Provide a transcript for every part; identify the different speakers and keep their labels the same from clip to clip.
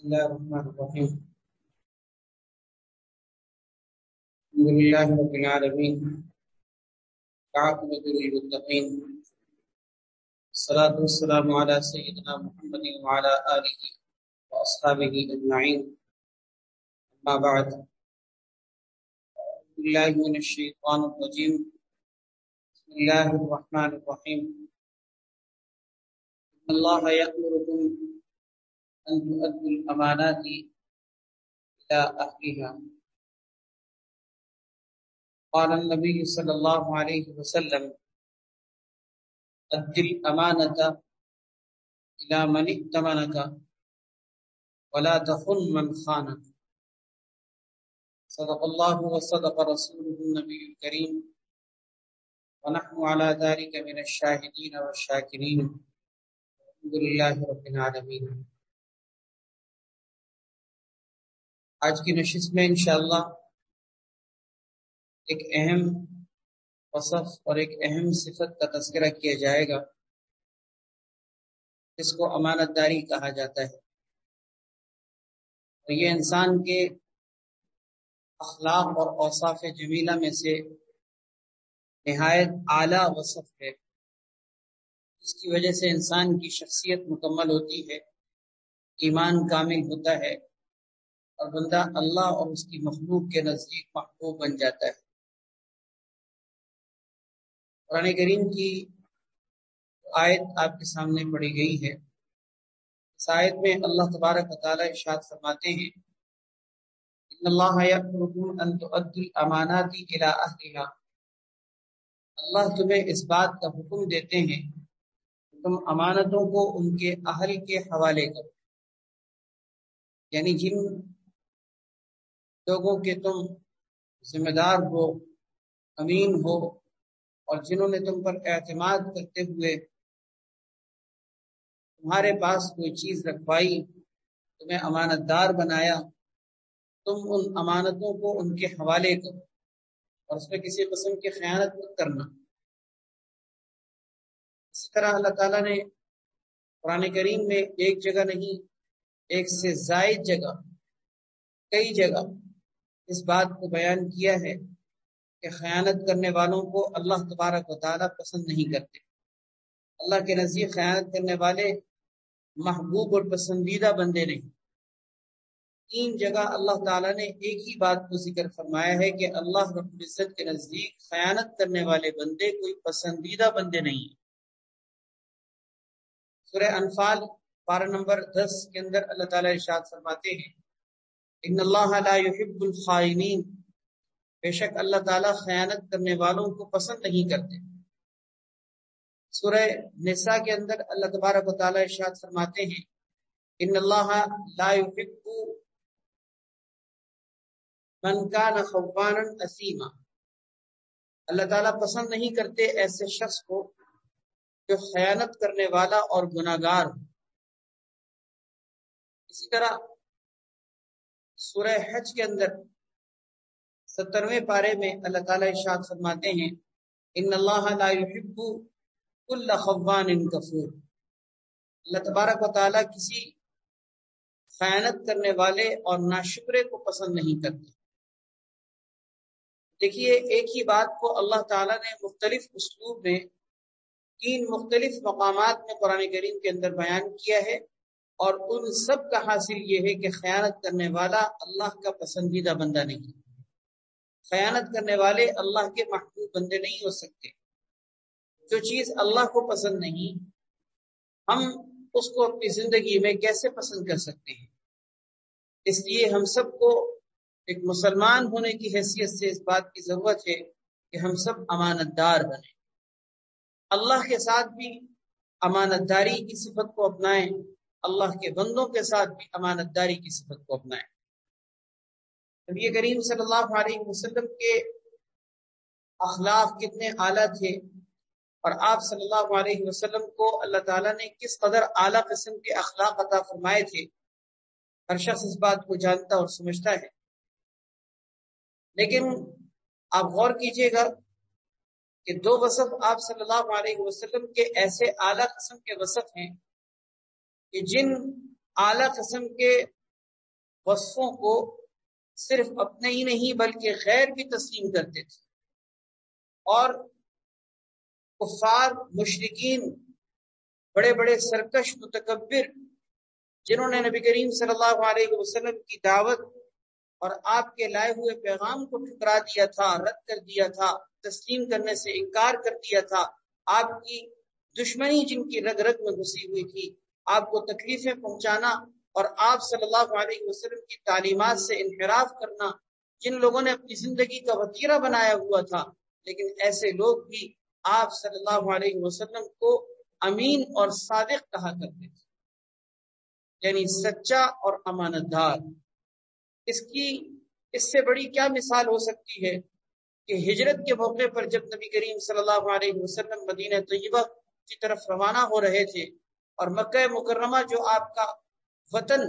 Speaker 1: الله الرحمن الرحيم. الحمد لله رب العالمين والعاقبة للمتقين، الصلاة والسلام على سيدنا محمد وعلى آله وأصحابه أجمعين. أما بعد، أعوذ بالله من الشيطان الرجيم. بسم الله الرحمن الرحيم. إن الله يأمركم أن تؤدوا الأمانات إلى أهلها. قال النبي صلى الله عليه وسلم: أد الأمانة إلى من ائتمنك ولا تخن من خانك. صدق الله وصدق رسوله النبي الكريم، ونحن على ذلك من الشاهدين والشاكرين. الحمد لله رب العالمين. آج کی نشست میں انشاءاللہ ایک اہم وصف اور ایک اہم صفت کا تذکرہ کیا جائے گا جس کو امانت داری کہا جاتا ہے، اور یہ انسان کے اخلاق اور اوصاف جمیلہ میں سے نہایت اعلیٰ وصف ہے، جس کی وجہ سے انسان کی شخصیت مکمل ہوتی ہے، ایمان کامل ہوتا ہے، اور بندہ اللہ اور اس کی مخلوق کے نزدیک محبوب بن جاتا ہے۔ قرآن کریم کی آیت آپ کے سامنے پڑھی گئی ہے۔ اس آیت میں اللہ تبارک و تعالی ارشاد فرماتے ہیں: ان اللہ یأمرکم ان تؤدوا الامانات الی اہلها۔ اللہ تمہیں اس بات کا حکم دیتے ہیں کہ تم امانتوں کو ان کے اہل کے حوالے کرو، یعنی جن لوگوں کے تم ذمہ دار ہو، امین ہو، اور جنہوں نے تم پر اعتماد کرتے ہوئے تمہارے پاس کوئی چیز رکھوائی، تمہیں امانت دار بنایا، تم ان امانتوں کو ان کے حوالے کرو اور اس میں کسی قسم کی خیانت مت کرنا۔ اسی طرح اللہ تعالیٰ نے قرآن کریم میں ایک جگہ نہیں، ایک سے زائد جگہ، کئی جگہ اس بات کو بیان کیا ہے کہ خیانت کرنے والوں کو اللہ تبارک و تعالیٰ پسند نہیں کرتے۔ اللہ کے نزدیک خیانت کرنے والے محبوب اور پسندیدہ بندے نہیں۔ 3 جگہ اللہ تعالیٰ نے ایک ہی بات کو ذکر فرمایا ہے کہ اللہ رب العزت کے نزدیک خیانت کرنے والے بندے کوئی پسندیدہ بندے نہیں ہیں۔ سورہ انفال پارہ نمبر 10 کے اندر اللہ تعالیٰ ارشاد فرماتے ہیں: ان اللہ لا يحب الخائنین۔ بے شک اللہ تعالیٰ خیانت کرنے والوں کو پسند نہیں کرتے۔ سورہ نساء کے اندر اللہ تبارک و تعالیٰ ارشاد فرماتے ہیں: ان اللہ لا يحب من کان خوانا اثیما۔ اللہ تعالیٰ پسند نہیں کرتے ایسے شخص کو جو خیانت کرنے والا اور گناہگار ہو۔ اسی طرح سورہ حج کے اندر 70ویں پارے میں اللہ تعالیٰ ارشاد فرماتے ہیں: ان اللہ لا يحب كل خوان کفور۔ اللہ تبارک و تعالیٰ کسی خیانت کرنے والے اور ناشکرے کو پسند نہیں کرتے۔ دیکھیے، ایک ہی بات کو اللہ تعالیٰ نے مختلف اسلوب میں 3 مختلف مقامات میں قرآن کریم کے اندر بیان کیا ہے، اور ان سب کا حاصل یہ ہے کہ خیانت کرنے والا اللہ کا پسندیدہ بندہ نہیں۔ خیانت کرنے والے اللہ کے محبوب بندے نہیں ہو سکتے۔ جو چیز اللہ کو پسند نہیں، ہم اس کو اپنی زندگی میں کیسے پسند کر سکتے ہیں؟ اس لیے ہم سب کو ایک مسلمان ہونے کی حیثیت سے اس بات کی ضرورت ہے کہ ہم سب امانت دار بنیں، اللہ کے ساتھ بھی امانت داری کی صفت کو اپنائیں، اللہ کے بندوں کے ساتھ بھی امانت داری کی صفت کو اپنائیں۔ نبی کریم صلی اللہ علیہ وسلم کے اخلاق کتنے اعلیٰ تھے، اور آپ صلی اللہ علیہ وسلم کو اللہ تعالیٰ نے کس قدر اعلیٰ قسم کے اخلاق عطا فرمائے تھے، ہر شخص اس بات کو جانتا اور سمجھتا ہے۔ لیکن آپ غور کیجئے گا کہ 2 وصف آپ صلی اللہ علیہ وسلم کے ایسے اعلیٰ قسم کے وصف ہیں کہ جن اعلیٰ قسم کے وصفوں کو صرف اپنے ہی نہیں بلکہ غیر بھی تسلیم کرتے تھے، اور کفار مشرکین بڑے بڑے سرکش متکبر جنہوں نے نبی کریم صلی اللہ علیہ وسلم کی دعوت اور آپ کے لائے ہوئے پیغام کو ٹھکرا دیا تھا، رد کر دیا تھا، تسلیم کرنے سے انکار کر دیا تھا، آپ کی دشمنی جن کی رگ رگ میں گھسی ہوئی تھی، آپ کو تکلیفیں پہنچانا اور آپ صلی اللہ علیہ وسلم کی تعلیمات سے انحراف کرنا، جن لوگوں نے اپنی زندگی کا وتیرہ بنایا ہوا تھا، لیکن ایسے لوگ بھی آپ صلی اللہ علیہ وسلم کو امین اور صادق کہا کرتے تھے، یعنی سچا اور امانت دار۔ اس سے بڑی کیا مثال ہو سکتی ہے کہ ہجرت کے موقع پر جب نبی کریم صلی اللہ علیہ وسلم مدینہ طیبہ کی طرف روانہ ہو رہے تھے، اور مکہ مکرمہ جو آپ کا وطن،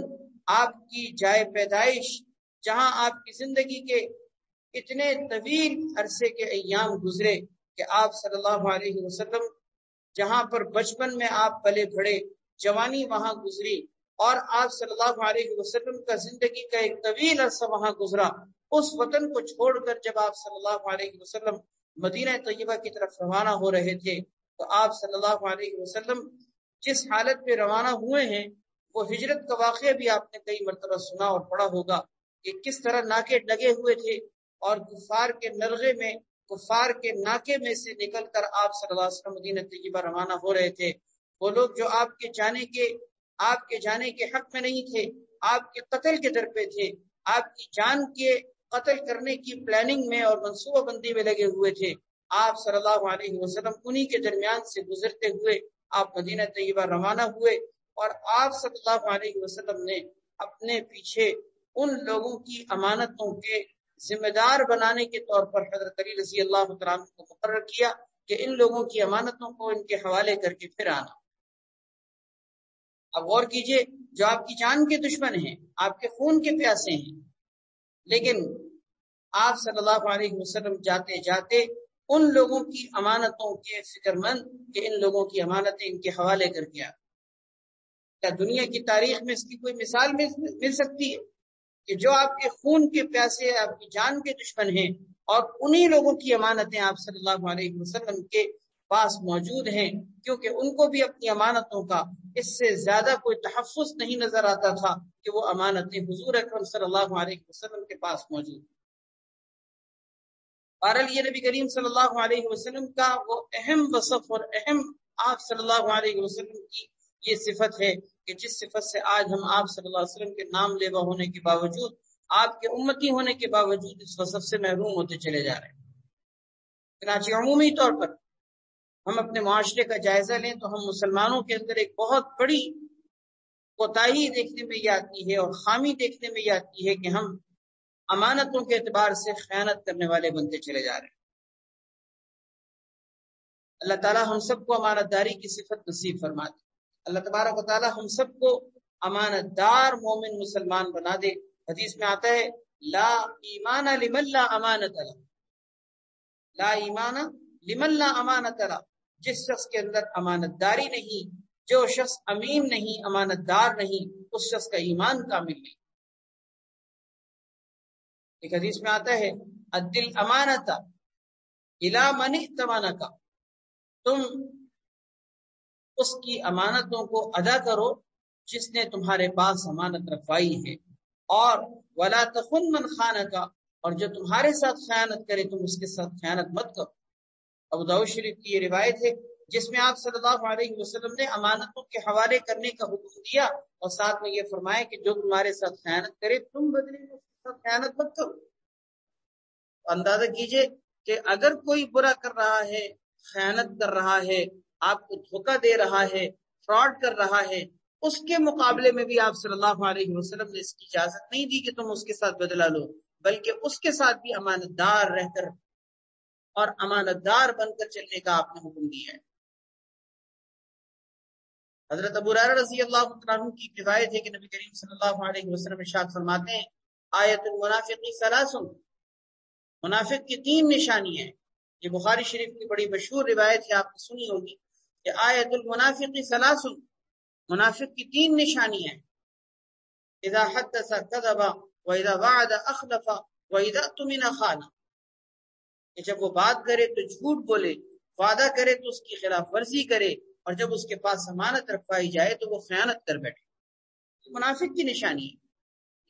Speaker 1: آپ کی جائے پیدائش، جہاں آپ کی زندگی کے اتنے طویل عرصے کے ایام گزرے کہ آپ صلی اللہ علیہ وسلم جہاں پر بچپن میں آپ پلے بڑھے، جوانی وہاں گزری، اور آپ صلی اللہ علیہ وسلم کا زندگی کا ایک طویل عرصہ وہاں گزرا، اس وطن کو چھوڑ کر جب آپ صلی اللہ علیہ وسلم مدینہ طیبہ کی طرف روانہ ہو رہے تھے، تو آپ صلی اللہ علیہ وسلم جس حالت میں روانہ ہوئے ہیں، وہ ہجرت کا واقعہ بھی آپ نے کئی مرتبہ سنا اور پڑھا ہوگا کہ کس طرح ناکے لگے ہوئے تھے، اور کفار کے نرغے میں، کفار کے ناکے میں سے نکل کر آپ صلی اللہ علیہ وسلم مدینہ طیبہ روانہ ہو رہے تھے۔ وہ لوگ جو آپ کے جانے کے حق میں نہیں تھے، آپ کے قتل کے در پہ تھے، آپ کی جان کے قتل کرنے کی پلاننگ میں اور منصوبہ بندی میں لگے ہوئے تھے، آپ صلی اللہ علیہ وسلم انہی کے درمیان سے گزرتے ہوئے آپ مدینہ طیبہ روانہ ہوئے، اور آپ صلی اللہ علیہ وسلم نے اپنے پیچھے ان لوگوں کی امانتوں کے ذمہ دار بنانے کے طور پر حضرت علی رضی اللہ تعالیٰ عنہ کو مقرر کیا کہ ان لوگوں کی امانتوں کو ان کے حوالے کر کے پھر آنا۔ اب غور کیجئے، جو آپ کی جان کے دشمن ہیں، آپ کے خون کے پیاسے ہیں، لیکن آپ صلی اللہ علیہ وسلم جاتے جاتے ان لوگوں کی امانتوں کے فکر مند کہ ان لوگوں کی امانتیں ان کے حوالے کر کے آ۔ کیا دنیا کی تاریخ میں اس کی کوئی مثال مل سکتی ہے کہ جو آپ کے خون کے پیاسے، آپ کی جان کے دشمن ہیں، اور انہی لوگوں کی امانتیں آپ صلی اللہ علیہ وسلم کے پاس موجود ہیں، کیونکہ ان کو بھی اپنی امانتوں کا اس سے زیادہ کوئی تحفظ نہیں نظر آتا تھا کہ وہ امانتیں حضور اکرم صلی اللہ علیہ وسلم کے پاس موجود ہیں۔ بہرحال یہ نبی کریم صلی اللہ علیہ وسلم کا وہ اہم وصف اور اہم آپ صلی اللہ علیہ وسلم کی یہ صفت ہے کہ جس صفت سے آج ہم آپ صلی اللہ علیہ وسلم کے نام لیوا ہونے کے باوجود، آپ کے امتی ہونے کے باوجود اس وصف سے محروم ہوتے چلے جا رہے ہیں۔ چنانچہ عمومی طور پر ہم اپنے معاشرے کا جائزہ لیں تو ہم مسلمانوں کے اندر ایک بہت بڑی کوتاہی دیکھنے میں یہ آتی ہے اور خامی دیکھنے میں یہ آتی ہے کہ ہم امانتوں کے اعتبار سے خیانت کرنے والے بنتے چلے جا رہے ہیں۔ اللہ تعالیٰ ہم سب کو امانت داری کی صفت نصیب فرما دے۔ اللہ تبارک و تعالیٰ ہم سب کو امانت دار مومن مسلمان بنا دے۔ حدیث میں آتا ہے لا ایمان لمن لا امانت له، لا ایمان لمن لا امانت له، جس شخص کے اندر امانت داری نہیں، جو شخص امین نہیں، امانت دار نہیں، اس شخص کا ایمان کامل نہیں۔ ایک حدیث میں آتا ہے الدل امانت الی من ائتمنک، تم اس کی امانتوں کو ادا کرو جس نے تمہارے پاس امانت رکھوائی ہے، اور ولا تخن من خانک، اور جو تمہارے ساتھ خیانت کرے تم اس کے ساتھ خیانت مت کرو۔ ابو داؤد شریف کی یہ روایت ہے جس میں آپ صلی اللہ علیہ وسلم نے امانتوں کے حوالے کرنے کا حکم دیا، اور ساتھ میں یہ فرمایا کہ جو تمہارے ساتھ خیانت کرے تم بدلے میں اس کے ساتھ خیانت مت کرو۔ اندازہ کیجئے کہ اگر کوئی برا کر رہا ہے، خیانت کر رہا ہے، آپ کو دھوکہ دے رہا ہے، فراڈ کر رہا ہے، اس کے مقابلے میں بھی آپ صلی اللہ علیہ وسلم نے اس کی اجازت نہیں دی کہ تم اس کے ساتھ بدلہ لو، بلکہ اس کے ساتھ بھی امانت دار رہ کر اور امانت دار بن کر چلنے کا آپ نے حکم دیا ہے۔ حضرت ابو ہریرہ رضی اللہ عنہ کی روایت ہے کہ نبی کریم صلی اللہ علیہ وسلم ارشاد فرماتے ہیں آیت المنافق ثلاث، منافق کی 3 نشانیاں ہیں۔ یہ بخاری شریف کی بڑی مشہور روایت ہے، آپ نے سنی ہوگی کہ آیت المنافق ثلاث، منافق کی 3 نشانیاں ہیں۔ اذا حدث كذب واذا وعد اخلف واذا اؤتمن خان، کہ جب وہ بات کرے تو جھوٹ بولے، وعدہ کرے تو اس کی خلاف ورزی کرے، اور جب اس کے پاس ضمانت رکھوائی جائے تو وہ خیانت کر بیٹھے۔ منافق کی نشانی ہے،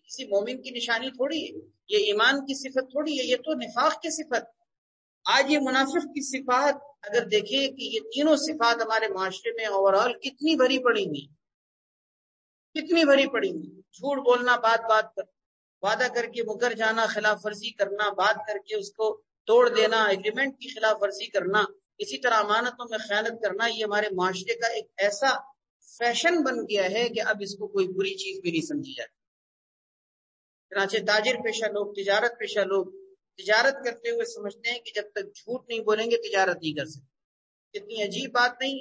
Speaker 1: کسی مومن کی نشانی تھوڑی ہے، یہ ایمان کی صفت تھوڑی ہے، یہ تو نفاق کی صفت۔ آج یہ منافق کی صفات اگر دیکھیں کہ یہ تینوں صفات ہمارے معاشرے میں اوورال کتنی بھری پڑی ہوئی، کتنی بھری پڑی ہوئی۔ جھوٹ بولنا بات بات پر، وعدہ کر کے مکر جانا، خلاف ورزی کرنا، بات کر کے اس کو توڑ دینا، ایگریمنٹ کی خلاف ورزی کرنا، اسی طرح امانتوں میں خیانت کرنا، یہ ہمارے معاشرے کا ایک ایسا فیشن بن گیا ہے کہ اب اس کو کوئی بری چیز بھی نہیں سمجھی جاتی۔ چنانچہ تاجر پیشہ لوگ، تجارت پیشہ لوگ تجارت کرتے ہوئے سمجھتے ہیں کہ جب تک جھوٹ نہیں بولیں گے تجارت نہیں کر سکتے۔ اتنی عجیب بات نہیں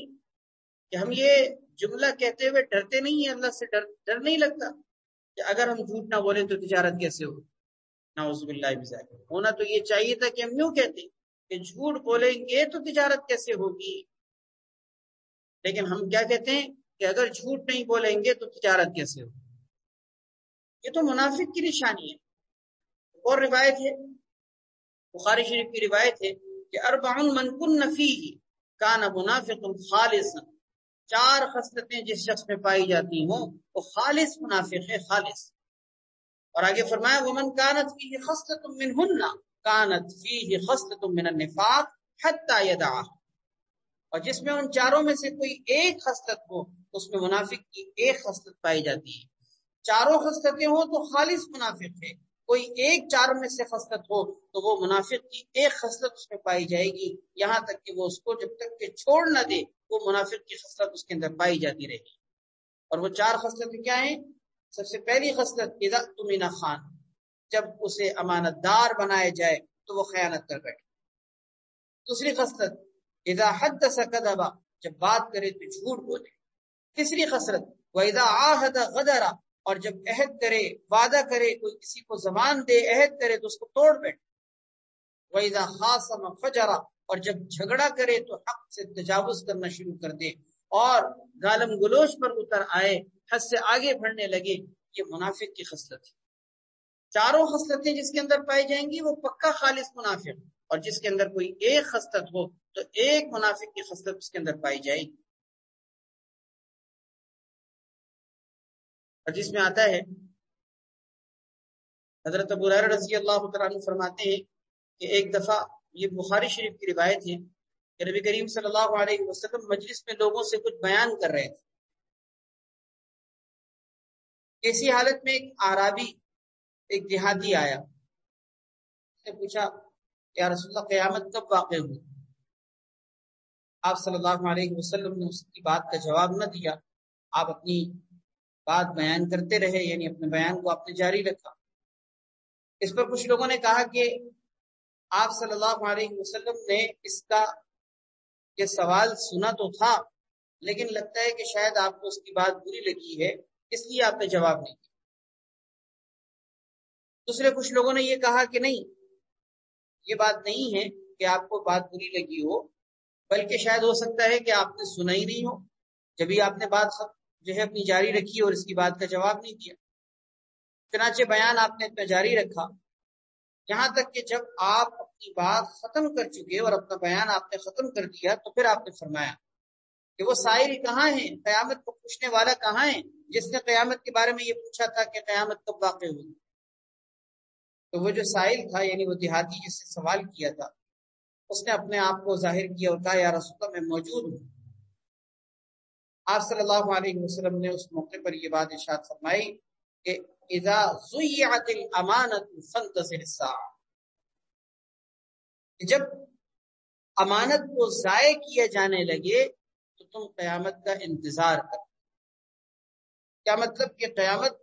Speaker 1: کہ ہم یہ جملہ کہتے ہوئے ڈرتے نہیں ہیں، اللہ سے ڈر نہیں لگتا کہ اگر ہم جھوٹ نہ بولیں تو تجارت کیسے ہو؟ نعوذ باللہ من ذالک۔ ہونا تو یہ چاہیے تھا کہ ہم یوں کہتے کہ جھوٹ بولیں گے تو تجارت کیسے ہوگی، لیکن ہم کیا کہتے ہیں کہ اگر جھوٹ نہیں بولیں گے تو تجارت کیسے ہوگی۔ یہ تو منافق کی نشانی ہے۔ اور روایت ہے، بخاری شریف کی روایت ہے کہ اربع من کن فیہ کان منافق خالصا، 4 خصلتیں جس شخص میں پائی جاتی ہوں وہ خالص منافق ہے، خالص۔ اور آگے فرمایا ومن کانت فیہ خصلۃ منہن کانت فیہ خصلۃ من النفاق حتی یدعہ، اور جس میں ان 4 میں سے کوئی ایک خصلت ہو اس میں منافق کی ایک خصلت پائی جاتی ہے۔ 4 خصلتیں ہوں تو خالص منافق ہے، کوئی ایک 4 میں سے خصلت ہو تو وہ منافق کی ایک خصلت اس میں پائی جائے گی، یہاں تک کہ وہ اس کو جب تک کہ چھوڑ نہ دے وہ منافق کی خصلت اس کے اندر پائی جاتی رہے گی۔ اور وہ 4 خصلتیں کیا ہیں؟ سب سے پہلی خصلت اذا اؤتمن خان، جب اسے امانت دار بنایا جائے تو وہ خیانت کر بیٹھے۔ دوسری خصلت اذا حدث كذب، جب بات کرے تو جھوٹ بولے۔ تیسری خصلت واذا عاهد غدر، اور جب عہد کرے، وعدہ کرے، کوئی کسی کو زبان دے، عہد کرے تو اس کو توڑ بیٹھے۔ وَإِذَا خَاصَمَ فَجَرَ، اور جب جھگڑا کرے تو حق سے تجاوز کرنا شروع کر دے اور گالم گلوچ پر اتر آئے، حد سے آگے بڑھنے لگے، یہ منافق کی خصلت ہے۔ 4 خصلتیں جس کے اندر پائی جائیں گی وہ پکا خالص منافق، اور جس کے اندر کوئی ایک خصلت ہو تو ایک منافق کی خصلت اس کے اندر پائی جائے گی۔ اور جس میں آتا ہے حضرت ابو ہریرہ رضی اللہ تعالیٰ عنہ فرماتے ہیں کہ ایک دفعہ، یہ بخاری شریف کی روایت ہے، کہ نبی کریم صلی اللہ علیہ وسلم مجلس میں لوگوں سے کچھ بیان کر رہے تھے۔ ایسی حالت میں ایک اعرابی، ایک دیہاتی آیا، اس نے پوچھا یا رسول اللہ قیامت کب واقع ہوئی؟ آپ صلی اللہ علیہ وسلم نے اس کی بات کا جواب نہ دیا، آپ اپنی بات بیان کرتے رہے، یعنی اپنے بیان کو آپ نے جاری رکھا۔ اس پر کچھ لوگوں نے کہا کہ آپ صلی اللہ علیہ وسلم نے اس کا یہ سوال سنا تو تھا، لیکن لگتا ہے کہ شاید آپ کو اس کی بات بری لگی ہے، اس لیے آپ نے جواب نہیں دیا۔ دوسرے کچھ لوگوں نے یہ کہا کہ نہیں، یہ بات نہیں ہے کہ آپ کو بات بری لگی ہو، بلکہ شاید ہو سکتا ہے کہ آپ نے سنا ہی نہیں ہو، جبھی آپ نے بات جو ہے اپنی جاری رکھی اور اس کی بات کا جواب نہیں دیا۔ چنانچہ بیان آپ نے اپنا جاری رکھا، یہاں تک کہ جب آپ اپنی بات ختم کر چکے اور اپنا بیان آپ نے ختم کر دیا تو پھر آپ نے فرمایا کہ وہ سائل کہاں ہیں، قیامت کو پوچھنے والا کہاں ہے، جس نے قیامت کے بارے میں یہ پوچھا تھا کہ قیامت کب واقع ہوگی؟ تو وہ جو سائل تھا، یعنی وہ دیہاتی جس سے سوال کیا تھا، اس نے اپنے آپ کو ظاہر کیا اور کہا یا رسول اللہ میں موجود ہوں۔ آپ صلی اللہ علیہ وسلم نے اس موقع پر یہ بات ارشاد فرمائی کہ اذا ضیعت الامانۃ فانتظر الساعۃ، جب امانت کو ضائع کیا جانے لگے تو تم قیامت کا انتظار کرو۔ کیا مطلب کہ قیامت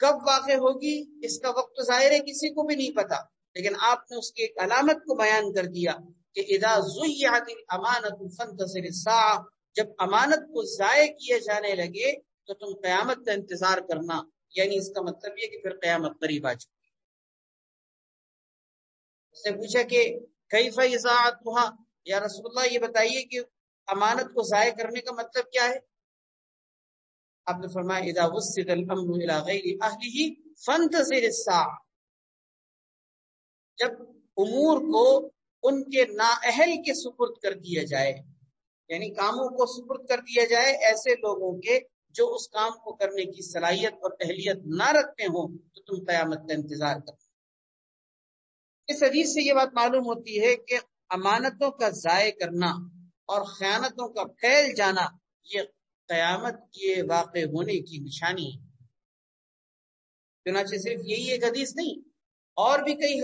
Speaker 1: کب واقع ہوگی اس کا وقت تو ظاہر ہے کسی کو بھی نہیں پتا، لیکن آپ نے اس کی ایک علامت کو بیان کر دیا کہ اذا ضیعت الامانۃ فانتظر الساعۃ، جب امانت کو ضائع کیے جانے لگے تو تم قیامت کا انتظار کرنا، یعنی اس کا مطلب یہ کہ پھر قیامت قریب آ چکی۔ اس نے پوچھا کہ کیف اضاعتها، یا رسول اللہ یہ بتائیے کہ امانت کو ضائع کرنے کا مطلب کیا ہے؟ آپ نے فرمایا اذا وسد الامر الى غیر اہلہ فانتظر الساعہ، جب امور کو ان کے نااہل کے سپرد کر دیا جائے، یعنی کاموں کو سپرد کر دیا جائے ایسے لوگوں کے جو اس کام کو کرنے کی صلاحیت اور اہلیت نہ رکھتے ہوں، تو تم قیامت کا انتظار کرو۔ اس حدیث سے یہ بات معلوم ہوتی ہے کہ امانتوں کا ضائع کرنا اور خیانتوں کا پھیل جانا یہ قیامت کے واقع ہونے کی نشانی ہے۔ چنانچہ صرف یہی ایک حدیث نہیں، اور بھی کئی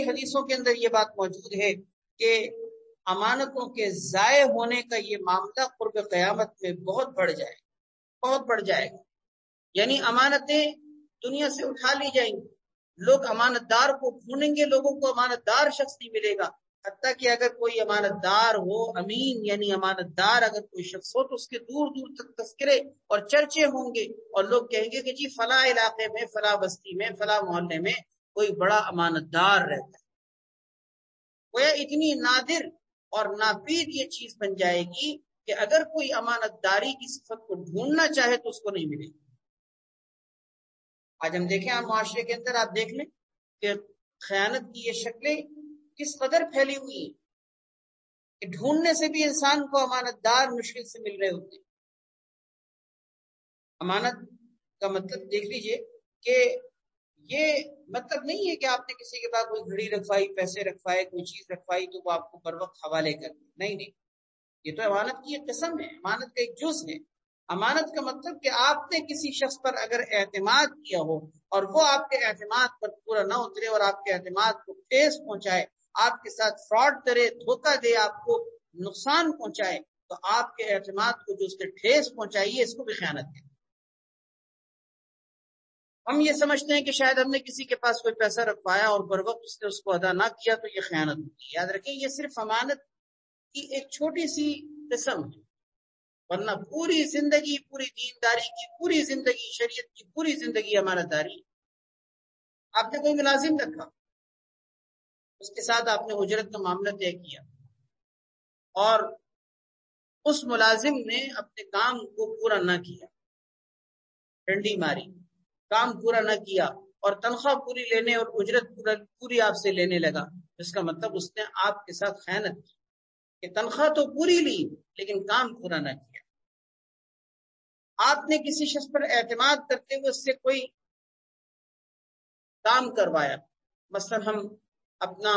Speaker 1: حدیثوں کے اندر یہ بات موجود ہے کہ امانتوں کے ضائع ہونے کا یہ معاملہ قرب قیامت میں بہت بڑھ جائے گا۔ یعنی امانتیں دنیا سے اٹھا لی جائیں گی، لوگ امانت دار کو ڈھونڈیں گے، لوگوں کو امانت دار شخص نہیں ملے گا۔ حتیٰ کہ اگر کوئی امانت دار ہو، امین یعنی امانت دار اگر کوئی شخص ہو، تو اس کے دور دور تک تذکرے اور چرچے ہوں گے، اور لوگ کہیں گے کہ جی فلاں علاقے میں، فلاں بستی میں، فلاں محلے میں کوئی بڑا امانت دار رہتا ہے۔ گویا اتنی نادر اور ناپید یہ چیز بن جائے گی کہ اگر کوئی امانت داری کی صفت کو ڈھونڈنا چاہے تو اس کو نہیں ملے گی۔ آج ہم دیکھیں معاشرے کے اندر، آپ دیکھ لیں کہ خیانت کی یہ شکلیں کس قدر پھیلی ہوئی ہیں کہ ڈھونڈنے سے بھی انسان کو امانت دار مشکل سے مل رہے ہوتے ہیں۔ امانت کا مطلب دیکھ لیجئے کہ یہ مطلب نہیں ہے کہ آپ نے کسی کے پاس کوئی گھڑی رکھوائی، پیسے رکھوائے، کوئی چیز رکھوائی تو وہ آپ کو بر وقت حوالے کر دے۔ نہیں، یہ تو امانت کی ایک قسم ہے، امانت کا ایک جز ہے۔ امانت کا مطلب کہ آپ نے کسی شخص پر اگر اعتماد کیا ہو اور وہ آپ کے اعتماد پر پورا نہ اترے اور آپ کے اعتماد کو ٹھیس پہنچائے، آپ کے ساتھ فراڈ کرے، دھوکہ دے، آپ کو نقصان پہنچائے، تو آپ کے اعتماد کو جو اس نے ٹھیس پہنچائی ہے، اس کو بھی خیانت ہے۔ ہم یہ سمجھتے ہیں کہ شاید ہم نے کسی کے پاس کوئی پیسہ رکھوایا اور بر وقت اس نے اس کو ادا نہ کیا تو یہ خیانت ہوتی ہے۔ یاد رکھیں یہ صرف امانت کی ایک چھوٹی سی قسم ہے، ورنہ پوری زندگی، پوری دینداری کی پوری زندگی، شریعت کی پوری زندگی امانت داری۔ آپ نے کوئی ملازم رکھا، اس کے ساتھ آپ نے اجرت کا معاملہ طے کیا، اور اس ملازم نے اپنے کام کو پورا نہ کیا، ڈنڈی ماری، کام پورا نہ کیا اور تنخواہ پوری لینے اور اجرت پوری آپ سے لینے لگا، اس کا مطلب اس نے آپ کے ساتھ خیانت کی کہ تنخواہ تو پوری لی لیکن کام پورا نہ کیا۔ آپ نے کسی شخص پر اعتماد کرتے ہوئے اس سے کوئی کام کروایا، مثلا ہم اپنا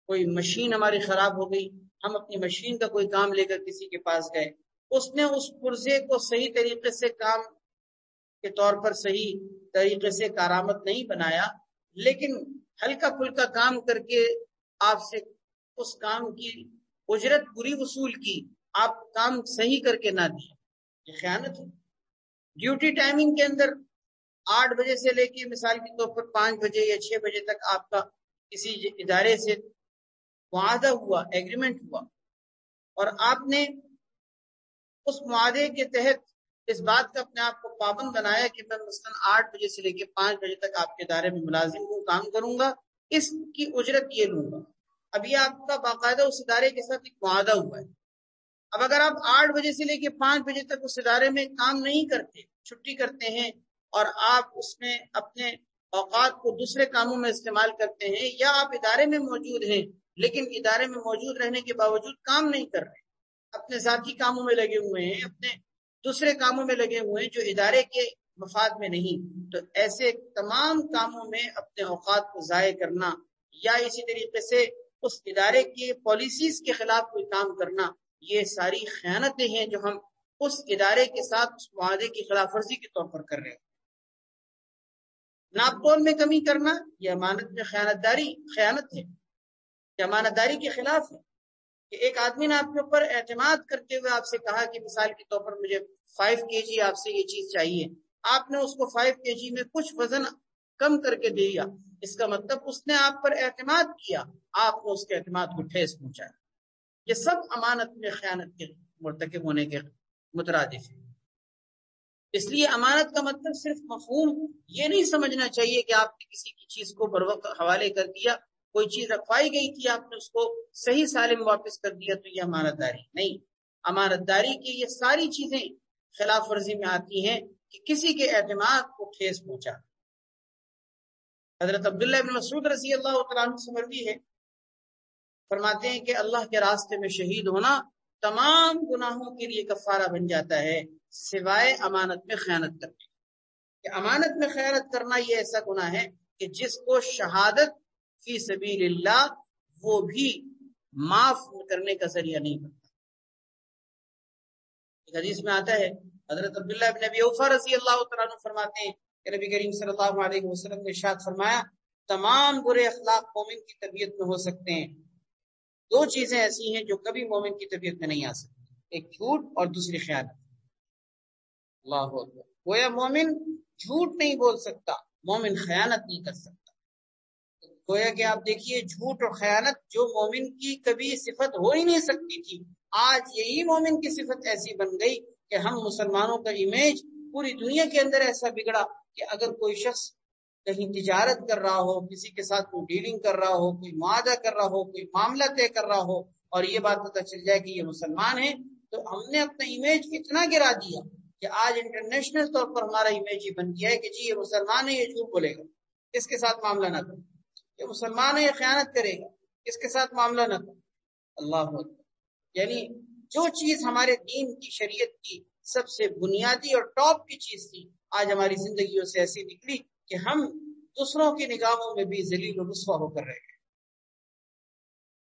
Speaker 1: کوئی مشین ہماری خراب ہو گئی، ہم اپنی مشین کا کوئی کام لے کر کسی کے پاس گئے، اس نے اس پرزے کو صحیح طریقے سے کام کے طور پر صحیح طریقے سے کارآمد نہیں بنایا، لیکن ہلکا پھلکا کام کر کے آپ سے اس کام کی اجرت پوری وصول کی، آپ کام صحیح کر کے نہ دیا، یہ خیانت ہے۔ ڈیوٹی ٹائمنگ کے اندر 8 بجے سے لے کے مثال کے طور پر 5 بجے یا 6 بجے تک آپ کا کسی ادارے سے معاہدہ ہوا، ایگریمنٹ ہوا، اور آپ نے اس معاہدے کے تحت اس بات کا اپنے آپ کو پابند بنایا کہ میں مثلاً 8 بجے سے لے کے 5 بجے تک آپ کے ادارے میں ملازم ہوں، کام کروں گا، اس کی اجرت یہ لوں گا۔ اب یہ آپ کا باقاعدہ اس ادارے کے ساتھ ایک معاہدہ ہوا ہے۔ اب اگر آپ 8 بجے سے لے کے 5 بجے تک اس ادارے میں کام نہیں کرتے، چھٹی کرتے ہیں، اور آپ اس میں اپنے اوقات کو دوسرے کاموں میں استعمال کرتے ہیں، یا آپ ادارے میں موجود ہیں لیکن ادارے میں موجود رہنے کے باوجود کام نہیں کر رہے، اپنے ذاتی کاموں میں لگے ہوئے ہیں، اپنے دوسرے کاموں میں لگے ہوئے ہیں جو ادارے کے مفاد میں نہیں، تو ایسے تمام کاموں میں اپنے اوقات کو ضائع کرنا یا اسی طریقے سے اس ادارے کی پالیسیز کے خلاف کوئی کام کرنا، یہ ساری خیانتیں ہیں جو ہم اس ادارے کے ساتھ اس معاہدے کی خلاف ورزی کے طور پر کر رہے ہیں۔ ناپ تول میں کمی کرنا یہ امانت میں خیانت ہے، یہ امانت داری کے خلاف ہے کہ ایک آدمی نے آپ کے اوپر اعتماد کرتے ہوئے آپ سے کہا کہ مثال کے طور پر مجھے 5 kg آپ سے یہ چیز چاہیے، آپ نے اس کو 5 kg میں کچھ وزن کم کر کے دیا، اس کا مطلب اس نے آپ پر اعتماد کیا، آپ نے اس کے اعتماد کو ٹھیس پہنچایا۔ یہ سب امانت میں خیانت کے مرتکب ہونے کے مترادف ہے۔ اس لیے امانت کا مطلب صرف مفہوم یہ نہیں سمجھنا چاہیے کہ آپ نے کسی کی چیز کو بر وقت حوالے کر دیا، کوئی چیز رکھوائی گئی تھی آپ نے اس کو صحیح سالم واپس کر دیا تو یہ امانت داری نہیں۔ امانت داری کی یہ ساری چیزیں خلاف ورزی میں آتی ہیں کہ کسی کے اعتماد کو ٹھیس پہنچا. حضرت عبداللہ بن مسعود رضی اللہ تعالیٰ عنہ سے مروی ہے، فرماتے ہیں کہ اللہ کے راستے میں شہید ہونا تمام گناہوں کے لیے کفارہ بن جاتا ہے سوائے امانت میں خیانت کرنے. کہ امانت میں خیانت کرنا یہ ایسا گناہ ہے کہ جس کو شہادت فی سبیل اللہ وہ بھی معاف کرنے کا ذریعہ نہیں بنتا. ایک حدیث میں آتا ہے، حضرت عبداللہ بن ابی اوفا رضی اللہ تعالیٰ عنہ فرماتے ہیں کہ نبی کریم صلی اللہ علیہ وسلم نے ارشاد فرمایا، تمام برے اخلاق مومن کی طبیعت میں ہو سکتے ہیں، دو چیزیں ایسی ہیں جو کبھی مومن کی طبیعت میں نہیں آ سکتی، ایک جھوٹ اور دوسری خیانت. اللہ اکبر. گویا مومن جھوٹ نہیں بول سکتا، مومن خیانت نہیں کر سکتا. گویا کہ آپ دیکھیے جھوٹ اور خیانت جو مومن کی کبھی صفت ہو ہی نہیں سکتی تھی، آج یہی مومن کی صفت ایسی بن گئی کہ ہم مسلمانوں کا امیج پوری دنیا کے اندر ایسا بگڑا کہ اگر کوئی شخص کہیں تجارت کر رہا ہو، کسی کے ساتھ کوئی ڈیلنگ کر رہا ہو، کوئی معاہدہ کر رہا ہو، کوئی معاملہ طے کر رہا ہو اور یہ بات پتہ چل جائے کہ یہ مسلمان ہے، تو ہم نے اپنا امیج اتنا گرا دیا کہ آج انٹرنیشنل طور پر ہمارا امیج یہ بن گیا ہے کہ جی یہ مسلمان ہے، یہ جھوٹ بولے گا، اس کے ساتھ معاملہ نہ کرو. یہ مسلمان ہے، یہ خیانت کرے گا، اس کے ساتھ معاملہ نہ کرو. اللہ اکبر. یعنی جو چیز ہمارے دین کی شریعت کی سب سے بنیادی اور ٹاپ کی چیز تھی، آج ہماری زندگیوں سے ایسی نکلی کہ ہم دوسروں کی نگاہوں میں بھی ذلیل و رسوا ہو کر رہے ہیں.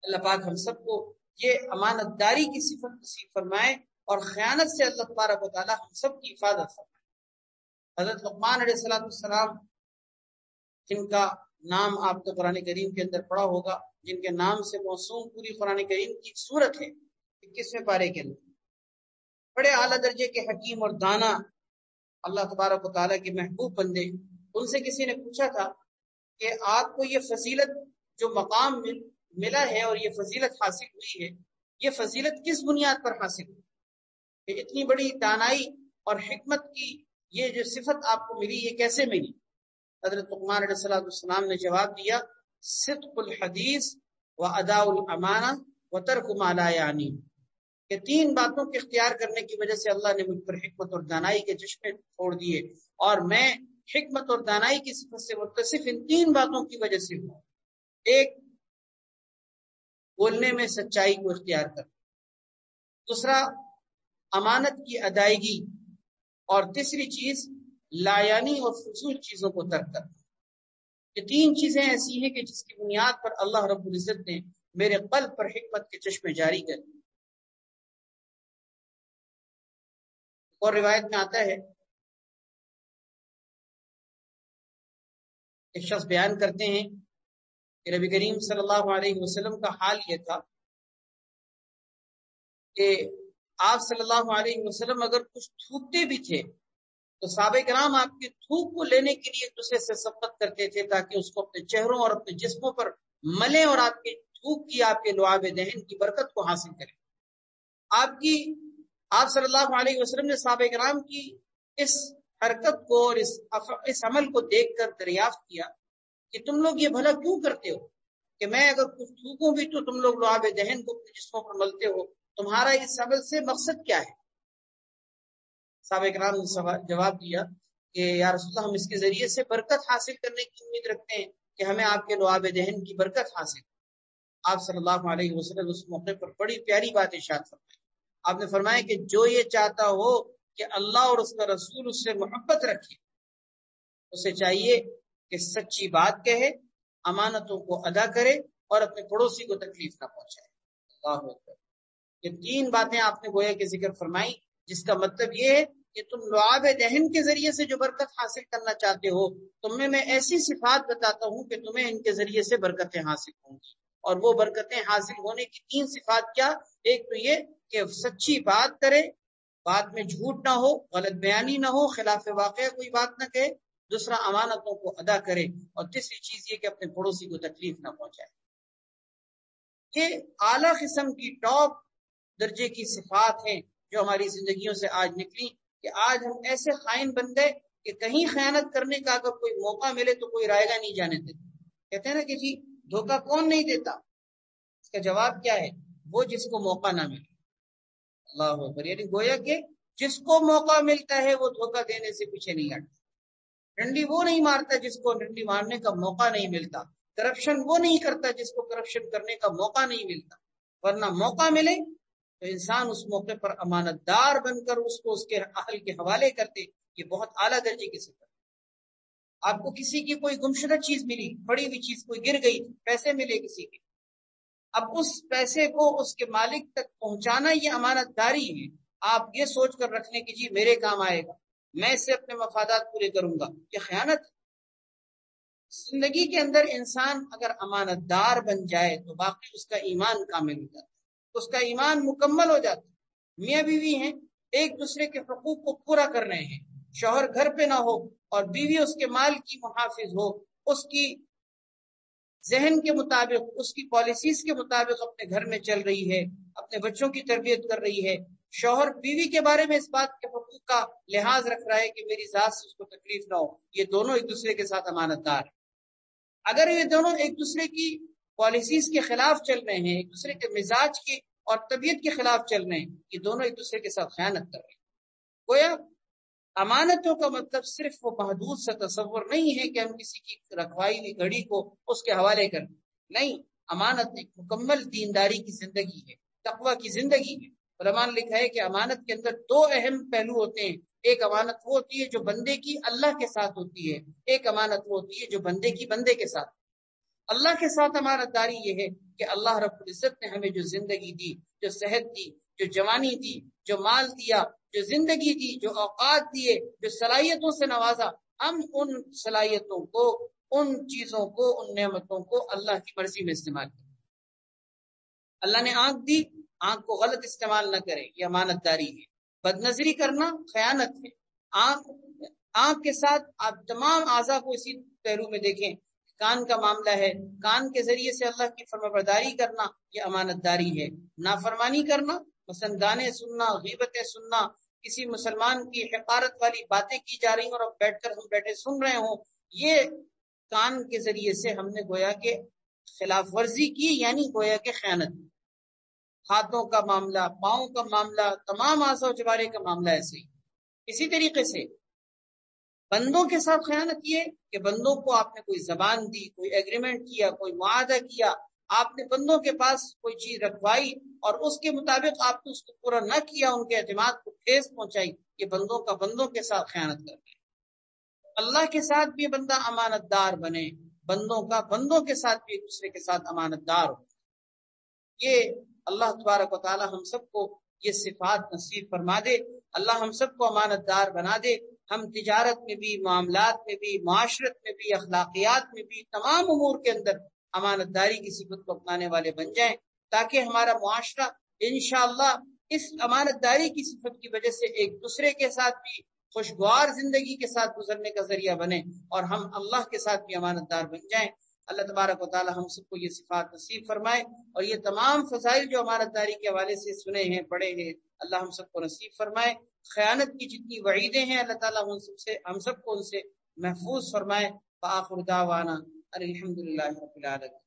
Speaker 1: اللہ پاک ہم سب کو یہ امانت داری کی صفت نصیب فرمائے اور خیانت سے اللہ تبارک و تعالی ہم سب کی حفاظت فرمائے. حضرت لقمان علیہ السلام جن کا نام آپ کو قرآن کریم کے اندر پڑھا ہوگا، جن کے نام سے موسوم پوری قرآن کریم کی صورت ہے 21ویں پارے کے اندر، بڑے اعلیٰ درجے کے حکیم اور دانا اللہ تبارک و تعالیٰ کے محبوب بندے. ان سے کسی نے پوچھا تھا کہ آپ کو یہ فضیلت جو مقام ملا ہے اور یہ فضیلت حاصل ہوئی ہے، یہ فضیلت کس بنیاد پر حاصل ہوئی کہ اتنی بڑی دانائی اور حکمت کی یہ جو صفت آپ کو ملی، یہ کیسے ملی؟ حضرت لقمان علیہ السلام نے جواب دیا، صدق الحدیث و اداء الامانہ و ترک ما لا یعنی. کہ تین باتوں کے اختیار کرنے کی وجہ سے اللہ نے مجھ پر حکمت اور دانائی کے چشمے چھوڑ دیے، اور میں حکمت اور دانائی کی صفت سے متصف ان تین باتوں کی وجہ سے ہوں. ایک، بولنے میں سچائی کو اختیار کرنا، دوسرا امانت کی ادائیگی، اور تیسری چیز لایانی اور فضول چیزوں کو ترک کرنا. یہ تین چیزیں ایسی ہیں کہ جس کی بنیاد پر اللہ رب العزت نے میرے قلب پر حکمت کے چشمے جاری کر. اور روایت میں آتا ہے، ایک شخص بیان کرتے ہیں کہ نبی کریم صلی اللہ علیہ وسلم کا حال یہ تھا کہ آپ صلی اللہ علیہ وسلم اگر کچھ تھوکتے بھی تھے تو صحابہ کرام آپ کے تھوک کو لینے کے لیے ایک دوسرے سے سبقت کرتے تھے تاکہ اس کو اپنے چہروں اور اپنے جسموں پر ملیں اور آپ کے تھوک کی، آپ کے لعاب دہن کی برکت کو حاصل کریں. آپ صلی اللہ علیہ وسلم نے صحابہ کرام کی اس حرکت کو اور اس عمل کو دیکھ کر دریافت کیا کہ تم لوگ یہ بھلا کیوں کرتے ہو کہ میں اگر کچھ تھوکوں بھی تو تم لوگ لعاب دہن کو اپنے جسموں پر ملتے ہو، تمہارا اس عمل سے مقصد کیا ہے؟ صحابہ کرام نے جواب دیا کہ یا رسول اللہ، ہم اس کے ذریعے سے برکت حاصل کرنے کی امید رکھتے ہیں کہ ہمیں آپ کے لعاب دہن کی برکت حاصل. آپ صلی اللہ علیہ وسلم اس موقع پر بڑی پیاری بات ارشاد فرمائی. آپ نے فرمایا کہ جو یہ چاہتا ہو کہ اللہ اور اس کا رسول اس سے محبت رکھے، اسے چاہیے کہ سچی بات کہے، امانتوں کو ادا کرے اور اپنے پڑوسی کو تکلیف نہ پہنچائے. اللہ اکبر. یہ تین باتیں آپ نے گویا کے ذکر فرمائی، جس کا مطلب یہ ہے کہ تم لعاب دہن کے ذریعے سے جو برکت حاصل کرنا چاہتے ہو، تمہیں میں ایسی صفات بتاتا ہوں کہ تمہیں ان کے ذریعے سے برکتیں حاصل ہوں گی. اور وہ برکتیں حاصل ہونے کی تین صفات کیا؟ ایک تو یہ کہ سچی بات کرے، بات میں جھوٹ نہ ہو، غلط بیانی نہ ہو، خلاف واقعہ کوئی بات نہ کہے، دوسرا امانتوں کو ادا کرے، اور تیسری چیز یہ کہ اپنے پڑوسی کو تکلیف نہ پہنچائے. یہ اعلیٰ قسم کی ٹاپ درجے کی صفات ہیں جو ہماری زندگیوں سے آج نکلی کہ آج ہم ایسے خائن بن گئے کہ کہیں خیانت کرنے کا اگر کوئی موقع ملے تو کوئی رائے گا نہیں جانے دیتا. کہتے ہیں نا کہ جی دھوکہ کون نہیں دیتا، اس کا جواب کیا ہے؟ وہ جس کو موقع نہ ملے. اللہ اکبر. یعنی گویا کہ جس کو موقع ملتا ہے وہ دھوکہ دینے سے پیچھے نہیں ہٹتا. ڈنڈی وہ نہیں مارتا جس کو ڈنڈی مارنے کا موقع نہیں ملتا. کرپشن وہ نہیں کرتا جس کو کرپشن کرنے کا موقع نہیں ملتا. ورنہ موقع ملے تو انسان اس موقع پر امانت دار بن کر اس کو اس کے اہل کے حوالے کرتے. یہ بہت اعلیٰ درجے کی صفت. آپ کو کسی کی کوئی گمشدہ چیز ملی، پڑی ہوئی چیز کوئی گر گئی، پیسے ملے کسی کے، اب اس پیسے کو اس کے مالک تک پہنچانا یہ امانت داری ہے. آپ یہ سوچ کر رکھنے کی جی میرے کام آئے گا، میں اس سے اپنے مفادات پورے کروں گا، یہ خیانت. زندگی کے اندر انسان اگر امانت دار بن جائے تو باقی اس کا ایمان کامل ہو جاتا ہے، اس کا ایمان مکمل ہو جاتا ہے. میاں بیوی ہیں، ایک دوسرے کے حقوق کو پورا کر رہے ہیں. شوہر گھر پہ نہ ہو اور بیوی اس کے مال کی محافظ ہو، اس کی ذہن کے مطابق، اس کی پالیسیز کے مطابق اپنے گھر میں چل رہی ہے، اپنے بچوں کی تربیت کر رہی ہے. شوہر بیوی کے بارے میں اس بات کے حقوق کا لحاظ رکھ رہا ہے کہ میری ذات سے اس کو تکلیف نہ ہو. یہ دونوں ایک دوسرے کے ساتھ امانت دار ہیں. اگر یہ دونوں ایک دوسرے کی پالیسیز کے خلاف چل رہے ہیں، ایک دوسرے کے مزاج کی اور طبیعت کے خلاف چل رہے ہیں، یہ دونوں ایک دوسرے کے ساتھ خیانت کر رہے ہیں. گویا امانتوں کا مطلب صرف وہ محدود سا تصور نہیں ہے کہ ہم کسی کی رکھوائی ہوئی گھڑی کو اس کے حوالے کریں. نہیں، امانت ایک مکمل دینداری کی زندگی ہے، تقوی کی زندگی ہے. علماء نے لکھا ہے کہ امانت کے اندر دو اہم پہلو ہوتے ہیں. ایک امانت وہ ہوتی ہے جو بندے کی اللہ کے ساتھ ہوتی ہے، ایک امانت وہ ہوتی ہے جو بندے کی بندے کے ساتھ. اللہ کے ساتھ امانت داری یہ ہے کہ اللہ رب العزت نے ہمیں جو زندگی دی، جو صحت دی، جو جوانی دی، جو مال دیا، جو زندگی دی، جو اوقات دیے، جو صلاحیتوں سے نوازا، ہم ان صلاحیتوں کو، ان چیزوں کو، ان نعمتوں کو اللہ کی مرضی میں استعمال کریں. اللہ نے آنکھ دی، آنکھ کو غلط استعمال نہ کرے، یہ امانت داری ہے. بد نظری کرنا خیانت ہے. آنکھ کے ساتھ آپ تمام اعضاء کو اسی پہلو میں دیکھیں. کان کا معاملہ ہے، کان کے ذریعے سے اللہ کی فرمانبرداری کرنا یہ امانت داری ہے. نافرمانی کرنا، مثلا گانے سننا، غیبتیں سننا، کسی مسلمان کی حقارت والی باتیں کی جا رہی ہوں اور اب بیٹھ کر ہم بیٹھے سن رہے ہوں، یہ کان کے ذریعے سے ہم نے گویا کہ خلاف ورزی کی، یعنی گویا کہ خیانت. ہاتھوں کا معاملہ، پاؤں کا معاملہ، تمام اعضاء و جوارے کا معاملہ ایسے ہی. اسی طریقے سے بندوں کے ساتھ خیانت یہ کہ بندوں کو آپ نے کوئی زبان دی، کوئی ایگریمنٹ کیا، کوئی معاہدہ کیا، آپ نے بندوں کے پاس کوئی چیز رکھوائی اور اس کے مطابق آپ نے اس کو پورا نہ کیا، ان کے اعتماد کو ٹھیس پہنچائی، یہ بندوں کا بندوں کے ساتھ خیانت کرنا ہے. اللہ کے ساتھ بھی بندہ امانت دار بنے، بندوں کا بندوں کے ساتھ بھی ایک دوسرے کے ساتھ امانت دار ہو. یہ اللہ تبارک و تعالی ہم سب کو یہ صفات نصیب فرما دے. اللہ ہم سب کو امانت دار بنا دے. ہم تجارت میں بھی، معاملات میں بھی، معاشرت میں بھی، اخلاقیات میں بھی، تمام امور کے اندر امانت داری کی صفت کو اپنانے والے بن جائیں، تاکہ ہمارا معاشرہ انشاءاللہ اس امانت داری کی صفت کی وجہ سے ایک دوسرے کے ساتھ بھی خوشگوار زندگی کے ساتھ گزرنے کا ذریعہ بنے اور ہم اللہ کے ساتھ بھی امانت دار بن جائیں. اللہ تبارک و تعالی ہم سب کو یہ صفات نصیب فرمائے اور یہ تمام فضائل جو امانت داری کے حوالے سے سنے ہیں، پڑھے ہیں، اللہ ہم سب کو نصیب فرمائے. خیانت کی جتنی وعیدیں ہیں اللہ تعالیٰ ہم سب کو ان سے محفوظ فرمائے. وآخر دعوانا الحمدللہ رب العالمین.